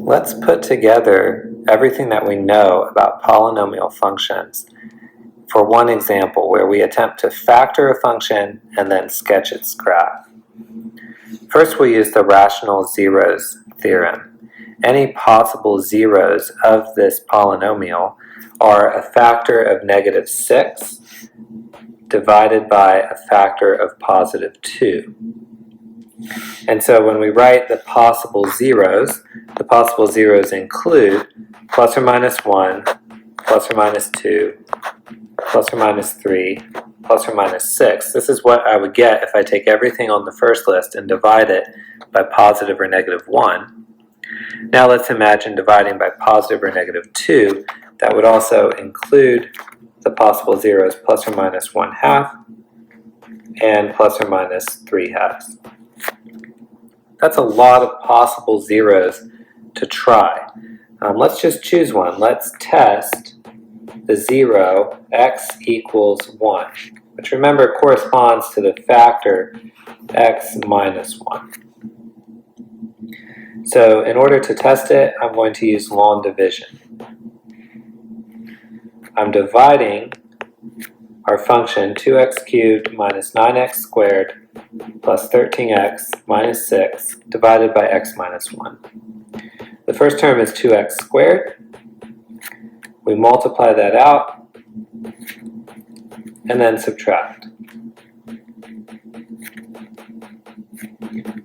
Let's put together everything that we know about polynomial functions for one example where we attempt to factor a function and then sketch its graph. First, we'll use the Rational Zeros Theorem. Any possible zeros of this polynomial are a factor of -6 divided by a factor of +2. And so when we write the possible zeros include plus or minus 1, plus or minus 2, plus or minus 3, plus or minus 6. This is what I would get if I take everything on the first list and divide it by positive or -1. Now let's imagine dividing by positive or -2. That would also include the possible zeros plus or minus 1/2 and plus or minus 3/2. That's a lot of possible zeros to try. Let's just choose one. Let's test the zero x equals 1, which remember corresponds to the factor x minus 1. So in order to test it, I'm going to use long division. I'm dividing our function 2x cubed minus 9x squared plus 13x minus 6 divided by x minus 1. The first term is 2x squared. We multiply that out and then subtract.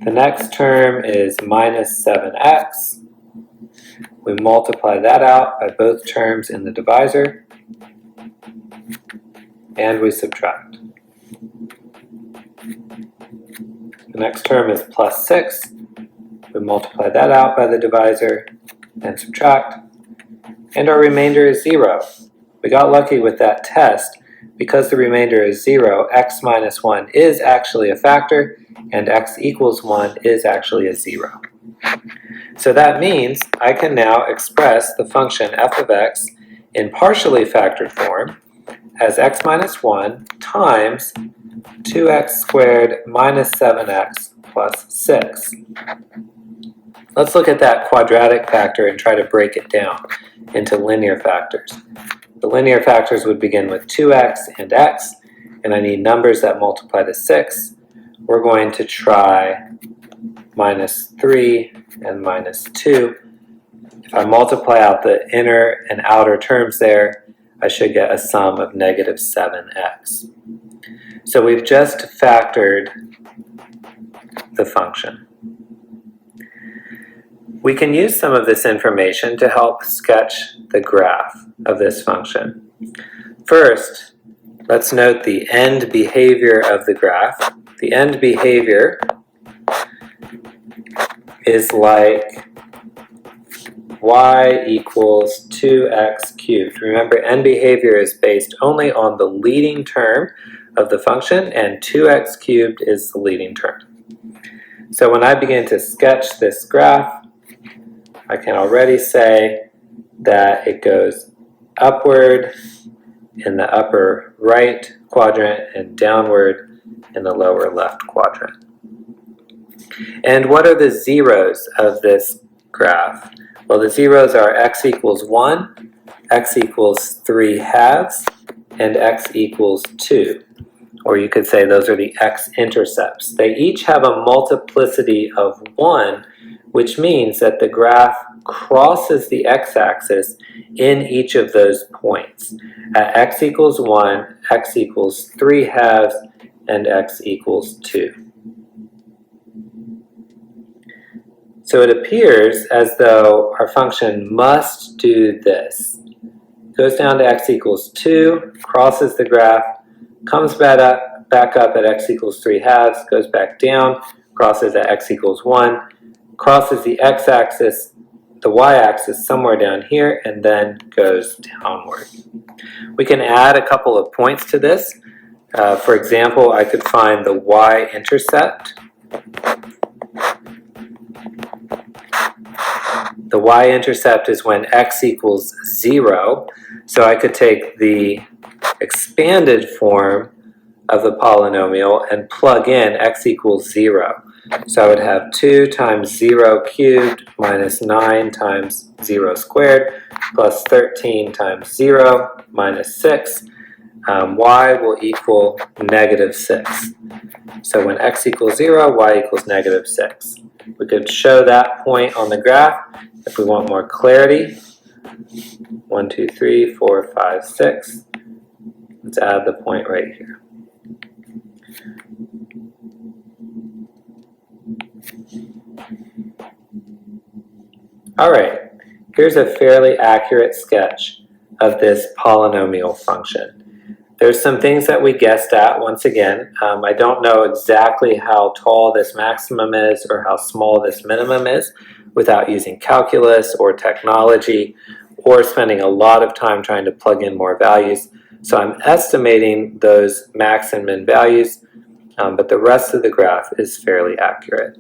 The next term is minus 7x. We multiply that out by both terms in the divisor and we subtract. The next term is plus 6. We multiply that out by the divisor and subtract. And our remainder is 0. We got lucky with that test. Because the remainder is 0, x minus 1 is actually a factor, and x equals 1 is actually a 0. So that means I can now express the function f of x in partially factored form as x minus 1 times 2x squared minus 7x plus 6. Let's look at that quadratic factor and try to break it down into linear factors. The linear factors would begin with 2x and x, and I need numbers that multiply to 6. We're going to try minus 3 and minus 2. If I multiply out the inner and outer terms there, I should get a sum of -7x. So we've just factored the function. We can use some of this information to help sketch the graph of this function. First, let's note the end behavior of the graph. The end behavior is like y equals 2x cubed. Remember, end behavior is based only on the leading term of the function, and 2x cubed is the leading term. So when I begin to sketch this graph, I can already say that it goes upward in the upper right quadrant and downward in the lower left quadrant. And what are the zeros of this graph? Well, the zeros are x equals 1, x equals 3/2, and x equals 2. Or you could say those are the x-intercepts. They each have a multiplicity of 1, which means that the graph crosses the x-axis in each of those points. At x equals 1, x equals 3/2, and x equals 2. So it appears as though our function must do this. It goes down to x equals 2, crosses the graph, comes back up at x equals 3/2, goes back down, crosses at x equals 1, crosses the x-axis, the y-axis somewhere down here, and then goes downward. We can add a couple of points to this. For example, I could find the y-intercept. The y-intercept is when x equals 0, so I could take the expanded form of the polynomial and plug in x equals 0. So I would have 2 times 0 cubed minus 9 times 0 squared plus 13 times 0 minus 6. Y will equal negative 6. So when x equals 0, y equals negative 6. We could show that point on the graph if we want more clarity. 1, 2, 3, 4, 5, 6. Let's add the point right here. All right, here's a fairly accurate sketch of this polynomial function. There's some things that we guessed at once again. I don't know exactly how tall this maximum is or how small this minimum is without using calculus or technology or spending a lot of time trying to plug in more values. So I'm estimating those max and min values, but the rest of the graph is fairly accurate.